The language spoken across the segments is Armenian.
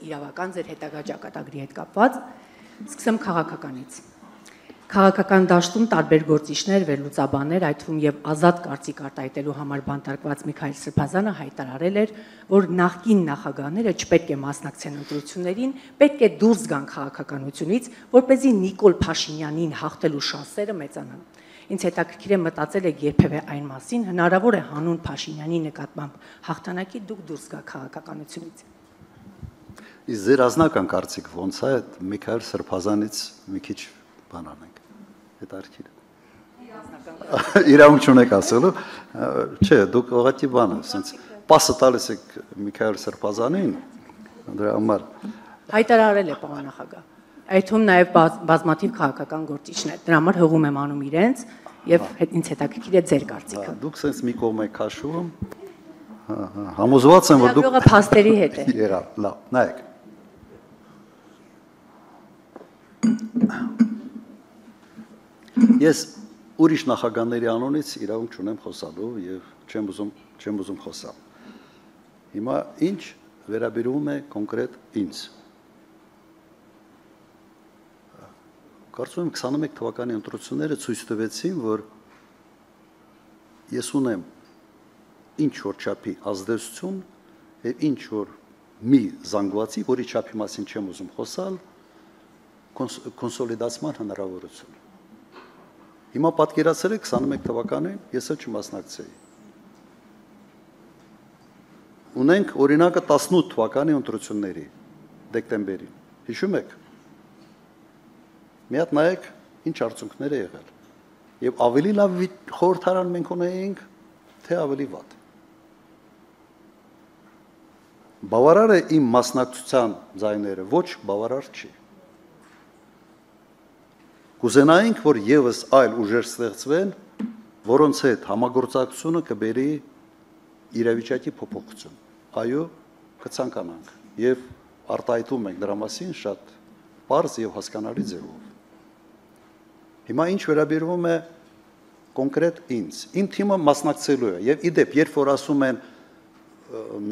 իրավական ձեր հետագա ճակատագրի հետ կապված, սկսեմ քաղաքականից։ Քաղաքական դաշտում տարբեր գործիչներ, վերլուծաբաններ, այդ թվում եւ ազատ կարծիք արտահայտելու համար բանտարկված Միքայել Սրբազանը հայտարարել էր, որ նախկին նախագահները չպետք է մասնակցեն ընտրություններին, պետք է դուրս գան քաղաքականությունից, որպեսզի Նիկոլ Փաշինյանին հաղթելու շանսերը մեծանան։ Ինձ հետաքրքիր է մտածել եք երբևէ այն մասին, հնարավոր է հանուն Փաշինյանի նկատմամբ հաղթանակի դուք դուրս գա քաղաքականությունից։ Իսկ ձեր ազնական կարծիք ո՞նց է Միքայել Սրբազանից մի քիչ բան անենք։ Հետարքիր։ Իրավունք չունեք ասելու, չէ, դուք ուղղակի բանը, ասենց պասը տալիս եք Միքայել Սրբազանին, դրա համար հայտարարել է պարոն նախագահ։ Այդ թվում նաև բազմաթիվ քաղաքական գործիչներ, դրա համար հողում եմ անում իրենց եւ ինձ հետաքրքիր է ձեր կարծիքը։ Դուք sense մի կողմ եք քաշում, համոզված եմ, որ դուք Լավը փաստերի հետ է։ Եղավ, լավ, նայեք։ Ես ուրիշ նախագահների անունից իրավունք չունեմ խոսալու եւ չեմ ուզում խոսալ։ Հիմա ինչ վերաբերում է կոնկրետ ինձ։ Կարծում եմ 21 թվականի ընտրությունները ցույց տվեցին, որ ես ունեմ ինչ որ չափի ազդեցություն եւ ինչ որ մի զանգվածի, որի չափի մասին չեմ ուզում խոսալ, կոնսոլիդացման հնարավորություն։ Հիմա պատկերացրել եք 21 թվականին ես էլ չմասնակցեի։ Ունենք օրինակը 18 թվականի ընտրությունների դեկտեմբերին։ Հիշում եք։ Մի հատ նայեք ինչ արդյունքներ է եղել։ Եվ ավելի լավ խորհրդարան մենք ունեինք, թե ավելի վատ։ Բավարար է իմ մասնակցության ձայները, ոչ բավարար չի։ Կուզենայինք, որ եւս այլ ուժեր ստեղծվեն, որոնց հետ համագործակցությունը կբերի իրավիճակի փոփոխություն։ Այո, կցանկանանք եւ արտահայտում ենք դրա մասին շատ պարզ եւ հասկանալի ձևով։ Հիմա ինչ վերաբերվում է կոնկրետ ինձ, իմ թիմը մասնակցելու է եւ իդեպ, երբ որ ասում են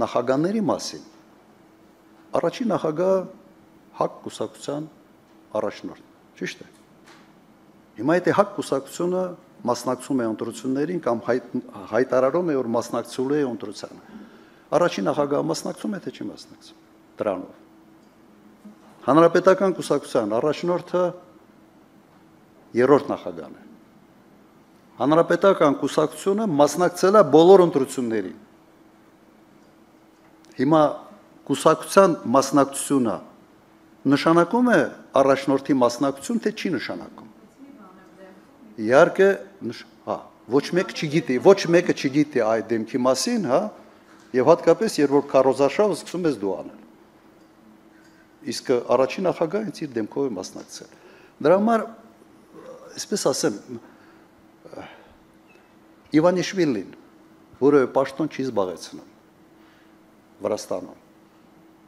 նախագահների մասին, առաջին նախագահը ՀԱԿ կուսակցության առաջնորդ, ճիշտ է։ Հիմա եթե ՀԱԿ կուսակցությունը մասնակցում է ընտրություններին կամ հայտարարում է, որ մասնակցելու է ընտրությանը, առաջին նախագահը մասնակցում է, թե չի մասնակցում դրանով։ Հանրապետական կուսակցության առաջնորդը երրորդ նախագահն է։ Հանրապետական կուսակցությունը մասնակցել է բոլոր ընտրություններին։ Հիմա կուսակցության մասնակցությունը նշանակում է առաջնորդի մասնակցություն, թե չի նշանակում։ Իհարկե, ոչ մեկը չգիտի այդ դեմքի մասին, հա, եւ հատկապես երբ որ քարոզարշավը սկսում ես դու անել։ Իսկ առաջին նախագահը ինձ իր դեմքով է մասնակցել։ Դրա համար, այսպես ասեմ, Իվանիշվիլին, որը պաշտոն չի զբաղեցնում Վրաստանում,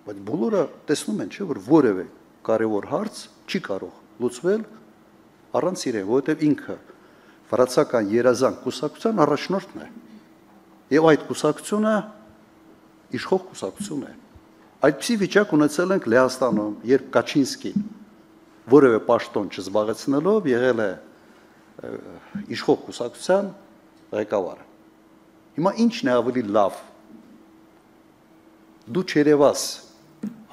բայց բոլորը տեսնում են, չէ, որ որևէ կարևոր հարց չի կարող լուծվել առանց իրեն, որովհետև ինքը վրացական երազանք կուսակցության առաջնորդն է։ Եվ այդ կուսակցությունը իշխող կուսակցություն է։ Այդպիսի վիճակ ունեցել ենք Լեհաստանում, երբ Կաչինսկին որևէ պաշտոն չզբաղեցնելով եղել է իշխող կուսակցության ղեկավարը։ Հիմա ինչն է ավելի լավ։ Դու չերևաս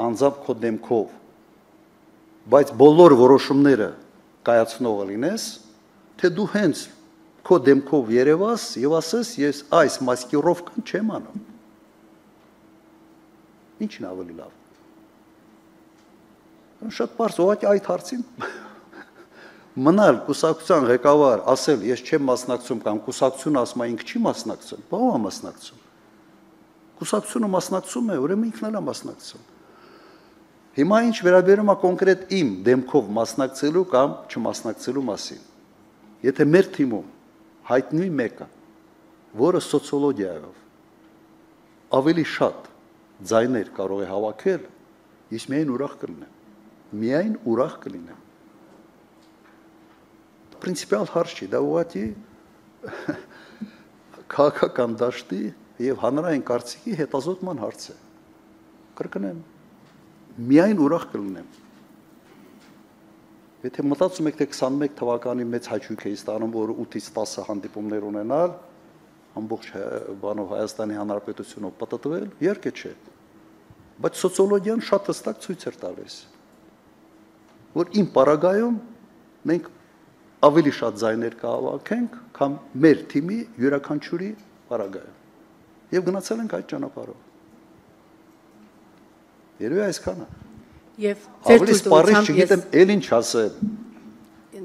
անձամբ քո դեմքով, բայց բոլոր որոշումները կայացնողը լինես, թե դու հենց քո դեմքով երևաս եւ ասես ես այս մասկիրովկան չեմ անում։ Ինչն ավելի լավ։ Շատ պարզ, ուղղակի այդ հարցին մնալ կուսակցության ղեկավար, ասել ես չեմ մասնակցում կամ կուսակցությունը ասում է ինքը չի մասնակցում, բա ո՞վ է մասնակցում։ Կուսակցությունը մասնակցում է, ուրեմն ինքն էլ է մասնակցում։ Հիմա ինչ վերաբերում է կոնկրետ իմ դեմքով մասնակցելու կամ չմասնակցելու մասին։ Եթե մեր թիմում հայտնի մեկը, որը սոցիոլոգիայով ավելի շատ ձայներ կարող է հավաքել, ես միայն ուրախ կլինեմ։ Միայն ուրախ կլինեմ։ Պրինցիպիալ հարց չի, դա ուղղակի քաղաքական դաշտի եւ հանրային կարծիքի հետազոտման հարց է։ Կրկնեմ, միայն ուրախ կլինեմ։ Եթե մտածում եք, թե 21 թվականի մեծ հաճույք էի ստանում, որ 8-ից 10 հանդիպումներ ունենալ, ամբողջ բանով Հայաստանի Հանրապետությունով պատտվել, իհարկե չէ։ Բայց սոցիոլոգիան շատ հստակ ցույց էր տալիս, որ իմ պարագայում մենք ավելի շատ ձայներ կհավաքենք, քան մեր թիմի յուրաքանչյուրի պարագայում։ Եվ գնացել ենք այդ ճանապարհով։ Երևի այսքանը։ Եվ Ավելի սպառիչ չգիտեմ, էլ ինչ ասեմ։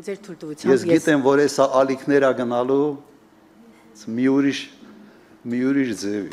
ձեր թույլտվությամբ Ես գիտեմ, որ հեսա ալիքներ ա գնալու մի ուրիշ ձևի։